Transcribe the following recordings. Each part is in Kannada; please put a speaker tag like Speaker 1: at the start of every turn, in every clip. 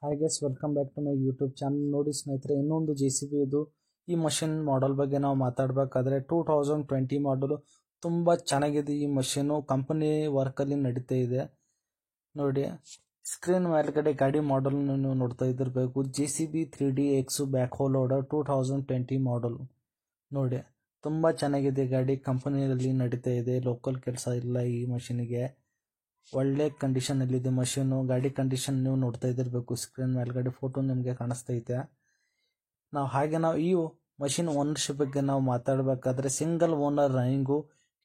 Speaker 1: Hi guys, welcome back to my YouTube channel. ನೋಡಿ ಸ್ನೇಹಿತರೆ, ಇನ್ನೊಂದು JCB ಇದು. ಈ ಮಷಿನ್ ಮಾಡೆಲ್ ಬಗ್ಗೆ ನಾವು ಮಾತಾಡಬೇಕಾದ್ರೆ 2020 ಮಾಡಲು ತುಂಬ ಚೆನ್ನಾಗಿದೆ. ಈ ಮಷೀನು ಕಂಪನಿ ವರ್ಕಲ್ಲಿ ನಡೀತಾ ಇದೆ. ನೋಡಿ, ಸ್ಕ್ರೀನ್ ಮೇಲ್ಗಡೆ ಗಾಡಿ ಮಾಡೆಲ್ ನೀವು ನೋಡ್ತಾ ಇದ್ದಿರಬೇಕು. JCB 3DX back hole loader 2020 model. ನೋಡಿ, ತುಂಬ ಚೆನ್ನಾಗಿದೆ ಗಾಡಿ. ಕಂಪನಿಯಲ್ಲಿ ನಡೀತಾ ಇದೆ. ಲೋಕಲ್ ಕೆಲಸ ಇಲ್ಲ ಈ ಮಷೀನಿಗೆ. ಒಳ್ಳೆ ಕಂಡೀಷನ್ ಅಲ್ಲಿದೆ ಮಷೀನು. ಗಾಡಿ ಕಂಡೀಷನ್ ನೀವು ನೋಡ್ತಾ ಇದ್ದಿರಬೇಕು. ಸ್ಕ್ರೀನ್ ಮೇಲ್ಗಡೆ ಫೋಟೋ ನಿಮಗೆ ಕಾಣಿಸ್ತೈತೆ. ನಾವು ಈ ಮಷೀನ್ ಓನರ್ಶಿಪ್ ಬಗ್ಗೆ ನಾವು ಮಾತಾಡಬೇಕಾದ್ರೆ single owner running,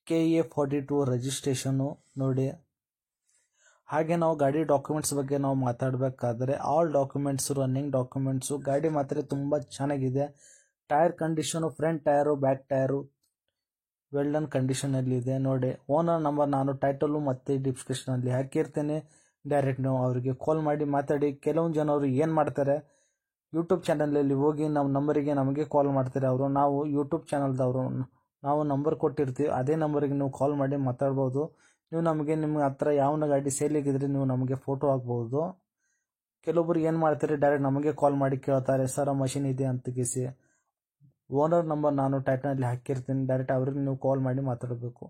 Speaker 1: KA 42 registration. ನೋಡಿ, ಹಾಗೆ ನಾವು ಗಾಡಿ ಡಾಕ್ಯುಮೆಂಟ್ಸ್ ಬಗ್ಗೆ ನಾವು ಮಾತಾಡಬೇಕಾದ್ರೆ ಆಲ್ ಡಾಕ್ಯುಮೆಂಟ್ಸ್ ರನ್ನಿಂಗ್ ಡಾಕ್ಯುಮೆಂಟ್ಸು. ಗಾಡಿ ಮಾತ್ರ ತುಂಬ ಚೆನ್ನಾಗಿದೆ. Tyre condition, front tyre, back tyre well done ಕಂಡೀಷನಲ್ಲಿ ಇದೆ. ನೋಡಿ, ಓನರ್ ನಂಬರ್ ನಾನು ಟೈಟಲು ಮತ್ತು ಡಿಸ್ಕ್ರಿಪ್ಷನಲ್ಲಿ ಹಾಕಿರ್ತೇನೆ. ಡೈರೆಕ್ಟ್ ನೀವು ಅವರಿಗೆ ಕಾಲ್ ಮಾಡಿ ಮಾತಾಡಿ. ಕೆಲವೊಂದು ಜನರು ಏನು ಮಾಡ್ತಾರೆ, ಯೂಟ್ಯೂಬ್ ಚಾನಲಲ್ಲಿ ಹೋಗಿ ನಮ್ಮ ನಂಬರಿಗೆ ನಮಗೆ ಕಾಲ್ ಮಾಡ್ತಾರೆ ಅವರು. ನಾವು ಯೂಟ್ಯೂಬ್ ಚಾನಲ್ದವರು, ನಾವು ನಂಬರ್ ಕೊಟ್ಟಿರ್ತೀವಿ, ಅದೇ ನಂಬರಿಗೆ ನೀವು ಕಾಲ್ ಮಾಡಿ ಮಾತಾಡ್ಬೋದು. ನೀವು ನಮಗೆ ನಿಮ್ಮ ಹತ್ರ ಯಾವ ಗಾಡಿ ಸೇಲಿಗಿದ್ರೆ ನೀವು ನಮಗೆ ಫೋಟೋ ಹಾಕ್ಬೋದು. ಕೆಲವೊಬ್ರು ಏನು ಮಾಡ್ತಾರೆ, ಡೈರೆಕ್ಟ್ ನಮಗೆ ಕಾಲ್ ಮಾಡಿ ಕೇಳ್ತಾರೆ, ಸರ್ ಮಷಿನ್ ಇದೆ ಅಂತ ಕಿಸಿ. ಓನರ್ ನಂಬರ್ ನಾನು ಟೈಟಲಲ್ಲಿ ಹಾಕಿರ್ತೀನಿ. ಡೈರೆಕ್ಟ್ ಅವ್ರಿಗೆ ನೀವು ಕಾಲ್ ಮಾಡಿ ಮಾತಾಡಬೇಕು.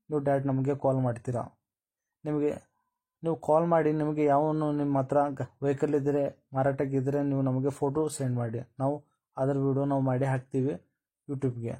Speaker 1: ನೀವು ಡೈರೆಕ್ಟ್ ನಮಗೆ ಕಾಲ್ ಮಾಡ್ತೀರಾ. ನೀವು ಕಾಲ್ ಮಾಡಿ ನಿಮಗೆ ಯಾವನು ನಿಮ್ಮ ಹತ್ರ ವೆಹಿಕಲ್ ಇದ್ದರೆ, ಮಾರಾಟಕ್ಕಿದ್ದರೆ ನೀವು ನಮಗೆ ಫೋಟೋ ಸೆಂಡ್ ಮಾಡಿ. ನಾವು ಅದರ ವಿಡಿಯೋ ನಾವು ಮಾಡಿ ಹಾಕ್ತೀವಿ ಯೂಟ್ಯೂಬ್ಗೆ.